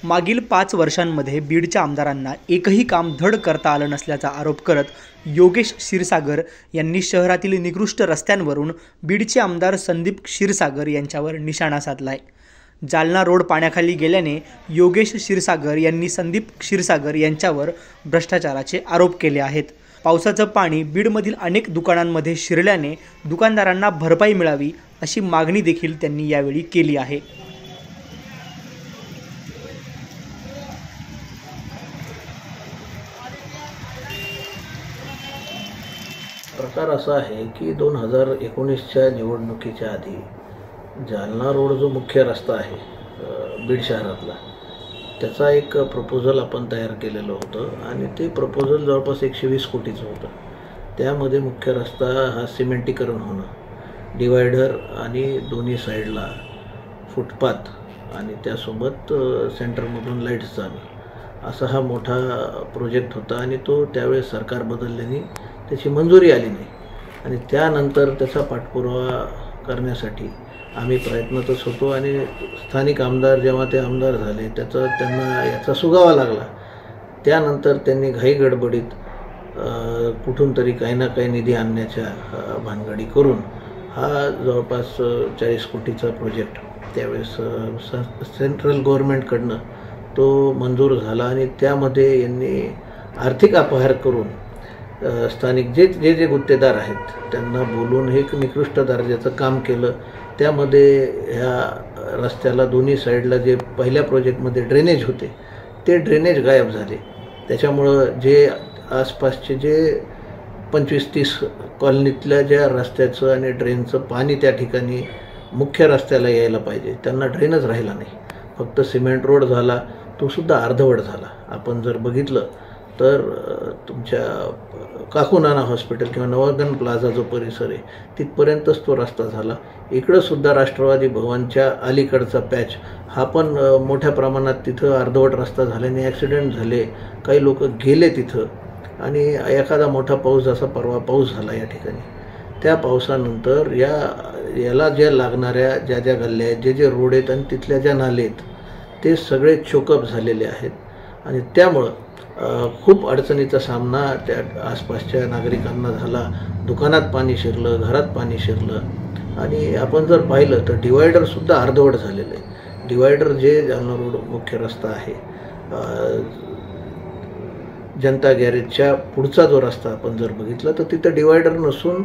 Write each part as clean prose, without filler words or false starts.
मागील 5 वर्षांमध्ये बीडच्या आमदारांना एकही काम धड करता आलं नसल्याचा आरोप करत योगेश क्षीरसागर यांनी शहरातील निकृष्ट रस्त्यांवरून बीडचे आमदार संदीप क्षीरसागर यांच्यावर निशाणा साधलाय। जालना रोड पाण्याखाली गेल्याने योगेश क्षीरसागर यांनी संदीप क्षीरसागर यांच्यावर भ्रष्टाचाराचे आरोप केले आहेत। पावसाचं पाणी बीडमधील अनेक दुकानांमध्ये शिरल्याने दुकानदारांना भरपाई मिळावी अशी मागणी देखील त्यांनी यावेळी केली आहे। प्रकार असा आहे की 2019च्या निवडणुकीच्या आधी जालना रोड जो मुख्य रस्ता आहे बीड शहरातला, त्याचा एक प्रपोजल आपण तयार केलेलं होतं आणि ते प्रपोजल जवळपास 120 कोटीचं होतं। त्यामध्ये मुख्य रस्ता हा सिमेंटीकरण होणं, डिवायडर आणि दोन्ही साईडला फुटपाथ आणि त्यासोबत सेंटरमधून लाईट्स जाणं, असा हा मोठा प्रोजेक्ट होता आणि तो त्यावेळेस सरकार बदलल्याने त्याची मंजुरी आली नाही आणि त्यानंतर त्याचा पाठपुरावा करण्यासाठी आम्ही प्रयत्नातच होतो आणि स्थानिक आमदार जेव्हा ते आमदार झाले त्यांना याचा सुगावा लागला। त्यानंतर त्यांनी घाई गडबडीत कुठून तरी काही ना काही निधी आणण्याच्या भानगडी करून हा जवळपास 40 कोटीचा प्रोजेक्ट त्यावेळेस सेंट्रल गव्हर्नमेंटकडनं तो मंजूर झाला आणि त्यामध्ये यांनी आर्थिक अपहार करून स्थानिक जे गुत्तेदार आहेत त्यांना बोलून हे एक निकृष्ट दर्जाचं काम केलं। त्यामध्ये ह्या रस्त्याला दोन्ही साईडला जे पहिल्या प्रोजेक्टमध्ये ड्रेनेज होते ते ड्रेनेज गायब झाले। त्याच्यामुळं जे आसपासचे जे 25-30 कॉलनीतल्या ज्या रस्त्याचं आणि ड्रेनचं पाणी त्या ठिकाणी मुख्य रस्त्याला यायला पाहिजे त्यांना ड्रेनच राहिला नाही। फक्त सिमेंट रोड झाला, तो सुद्धा अर्धवट झाला। आपण जर बघितलं तर तुमच्या काकुनाना हॉस्पिटल किंवा नवगन प्लाझा जो परिसर आहे तिथपर्यंतच तो रस्ता झाला। इकडं सुद्धा राष्ट्रवादी भवनच्या अलीकडचा पॅच हा पण मोठ्या प्रमाणात तिथं अर्धवट रस्ता झाल्याने ॲक्सिडेंट झाले, काही लोक गेले तिथं आणि एखादा मोठा पाऊस जसा परवा पाऊस झाला या ठिकाणी, त्या पावसानंतर याला ज्या लागणाऱ्या ज्या गल्ल्या आहेत, जे रोड आहेत आणि तिथल्या ज्या नाले आहेत ते सगळे चोकअप झालेले आहेत आणि त्यामुळं खूप अडचणीचा सामना त्या आसपासच्या नागरिकांना झाला। दुकानात पाणी शिरलं, घरात पाणी शिरलं आणि आपण जर पाहिलं तर डिवायडरसुद्धा अर्धवट झालेलं आहे। डिवायडर जे जालना रोड मुख्य रस्ता आहे, जनता गॅरेजच्या पुढचा जो रस्ता आपण जर बघितला तर तिथं डिवायडर नसून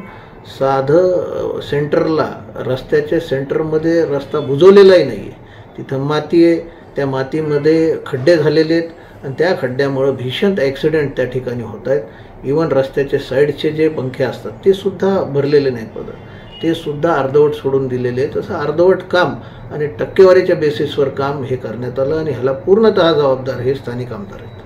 साधं सेंटरला रस्त्याच्या सेंटरमध्ये रस्ता बुजवलेलाही नाही आहे। तिथं माती आहे, त्या मातीमध्ये खड्डे झालेले आहेत आणि त्या खड्ड्यामुळं भीषण ॲक्सिडेंट त्या ठिकाणी होत आहेत। इवन रस्त्याचे साईडचे जे पंखे असतात ते सुद्धा भरलेले नाहीत, ते सुद्धा अर्धवट सोडून दिलेले आहेत। तसं अर्धवट काम आणि टक्केवारीच्या बेसिसवर काम हे करण्यात आलं आणि ह्याला पूर्णतः जबाबदार हे स्थानिक आमदार आहेत।